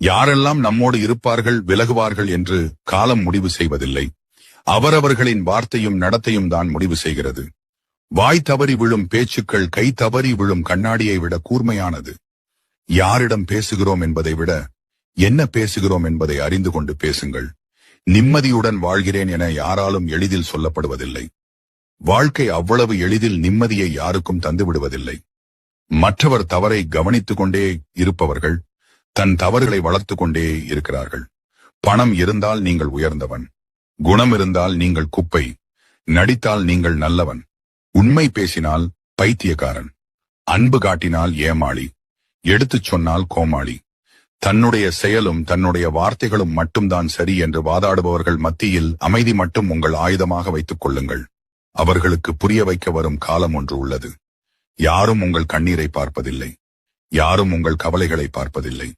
யாரெல்லாம் நம்மோடு இருப்பார்கள் விலகுவார்கள் என்று காலம் முடிவு செய்வதில்லை. அவரவர்களின் வார்த்தையும் நடத்தையும் தான் முடிவு செய்கிறது. வாய் தவறி விழும் பேச்சுக்கள் கை தவறி விழும் கண்ணாடியை விட கூர்மையானது. யாரிடம் பேசுகிறோம் என்பதை விட என்ன பேசுகிறோம் என்பதை அறிந்து கொண்டு பேசுங்கள். நிம்மதியுடன் வாழ்கிறேன் என யாராலும் எளிதில் சொல்லப்படுவதில்லை. வாழ்க்கை அவ்வளவு எளிதில் நிம்மதியை யாருக்கும் தந்துவிடுவதில்லை. மற்றவர் தவறை கவனித்துக் கொண்டே இருப்பவர்கள் தன் தவறுகளை வளர்த்துக் கொண்டே இருக்கிறார்கள். பணம் இருந்தால் நீங்கள் உயர்ந்தவன், குணம் இருந்தால் நீங்கள் குப்பை, நடித்தால் நீங்கள் நல்லவன், உண்மை பேசினால் பைத்தியக்காரன், அன்பு காட்டினால் ஏமாளி, எடுத்துச் சொன்னால் கோமாளி, தன்னுடைய செயலும் தன்னுடைய வார்த்தைகளும் மட்டும்தான் சரி என்று வாதாடுபவர்கள் மத்தியில் அமைதி மட்டும் உங்கள் ஆயுதமாக வைத்துக் கொள்ளுங்கள். அவர்களுக்கு புரிய வைக்க வரும் காலம் ஒன்று உள்ளது. யாரும் உங்கள் கண்ணீரை பார்ப்பதில்லை. யாரும் உங்கள் கவலைகளை பார்ப்பதில்லை.